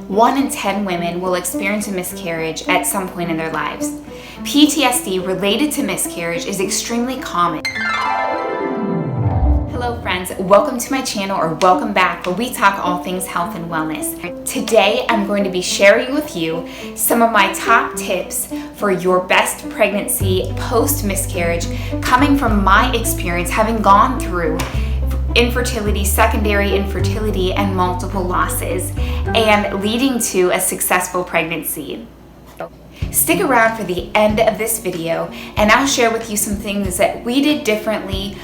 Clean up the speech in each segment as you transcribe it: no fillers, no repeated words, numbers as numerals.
1 in 10 women will experience a miscarriage at some point in their lives. PTSD related to miscarriage is extremely common. Hello friends, welcome to my channel, or welcome back, where we talk all things health and wellness. Today I'm going to be sharing with you some of my top tips for your best pregnancy post miscarriage, coming from my experience having gone through infertility, secondary infertility, and multiple losses, and leading to a successful pregnancy. Stick around for the end of this video and I'll share with you some things that we did differently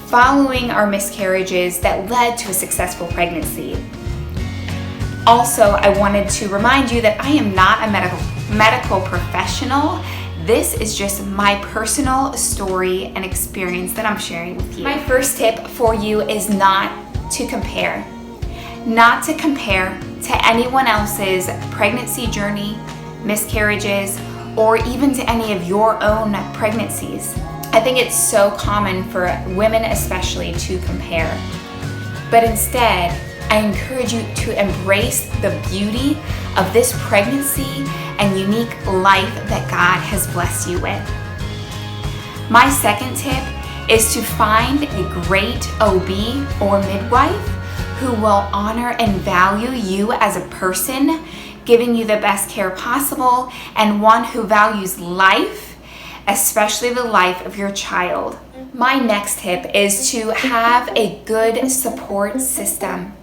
following our miscarriages that led to a successful pregnancy. Also, I wanted to remind you that I am not a medical professional. This is just my personal story and experience that I'm sharing with you. My first tip for you is not to compare. Not to compare to anyone else's pregnancy journey, miscarriages, or even to any of your own pregnancies. I think it's so common for women especially to compare. But instead, I encourage you to embrace the beauty of this pregnancy and unique life that God has blessed you with. My second tip is to find a great OB or midwife who will honor and value you as a person, giving you the best care possible, and one who values life, especially the life of your child. My next tip is to have a good support system.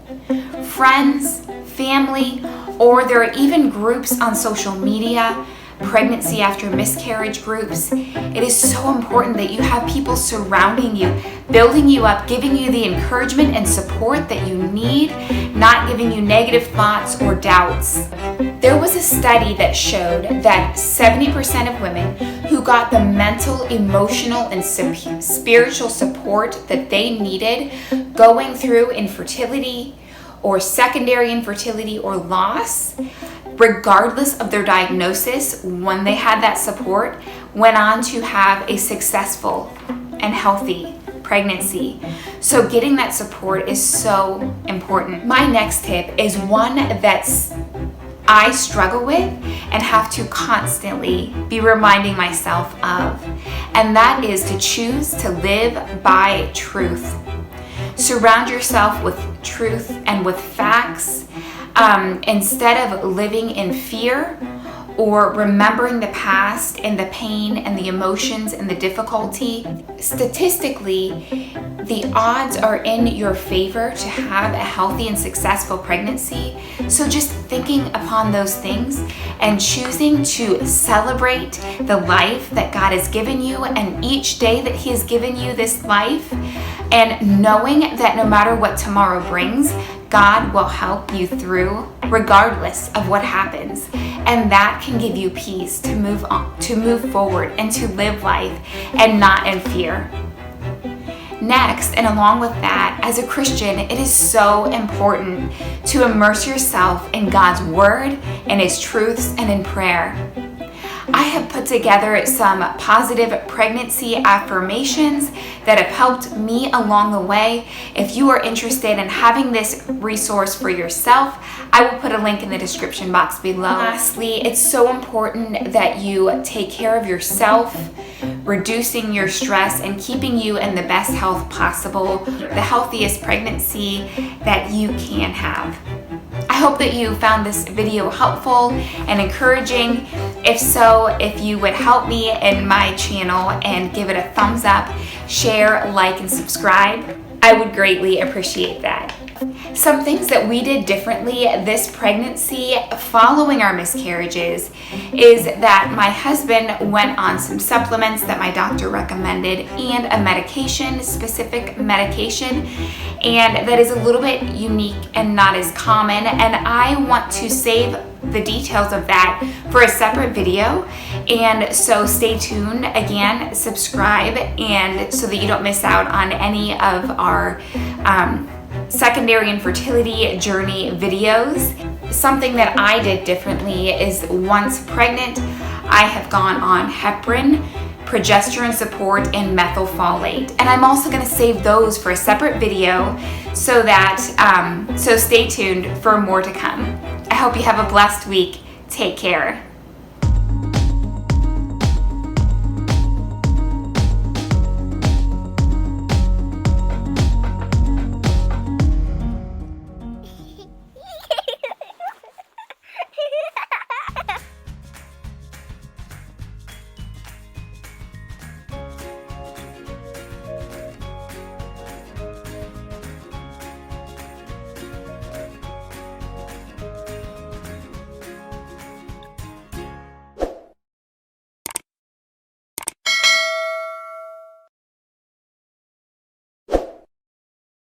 Friends, family, or there are even groups on social media, pregnancy after miscarriage groups. It is so important that you have people surrounding you, building you up, giving you the encouragement and support that you need, not giving you negative thoughts or doubts. There was a study that showed that 70% of women who got the mental, emotional, and spiritual support that they needed going through infertility or secondary infertility or loss, regardless of their diagnosis, when they had that support, went on to have a successful and healthy pregnancy. So getting that support is so important. My next tip is one that's I struggle with and have to constantly be reminding myself of, and that is to choose to live by truth. Surround yourself with truth and with facts, instead of living in fear or remembering the past and the pain and the emotions and the difficulty. Statistically, the odds are in your favor to have a healthy and successful pregnancy. So just thinking upon those things and choosing to celebrate the life that God has given you, and each day that He has given you this life, and knowing that no matter what tomorrow brings, God will help you through regardless of what happens. And that can give you peace to move on, to move forward, and to live life and not in fear. Next, and along with that, as a Christian, it is so important to immerse yourself in God's Word and His truths and in prayer. I have put together some positive pregnancy affirmations that have helped me along the way. If you are interested in having this resource for yourself, I will put a link in the description box below. Lastly, it's so important that you take care of yourself, reducing your stress and keeping you in the best health possible, the healthiest pregnancy that you can have. I hope that you found this video helpful and encouraging. If so, if you would help me in my channel and give it a thumbs up, share, like, and subscribe, I would greatly appreciate that. Some things that we did differently this pregnancy following our miscarriages is that my husband went on some supplements that my doctor recommended and a medication, specific medication, and that is a little bit unique and not as common, and I want to save the details of that for a separate video, and so stay tuned. Again, subscribe, and so that you don't miss out on any of our secondary infertility journey videos. Something that I did differently is once pregnant, I have gone on heparin, progesterone support, and methylfolate. And I'm also going to save those for a separate video so that, so stay tuned for more to come. I hope you have a blessed week. Take care.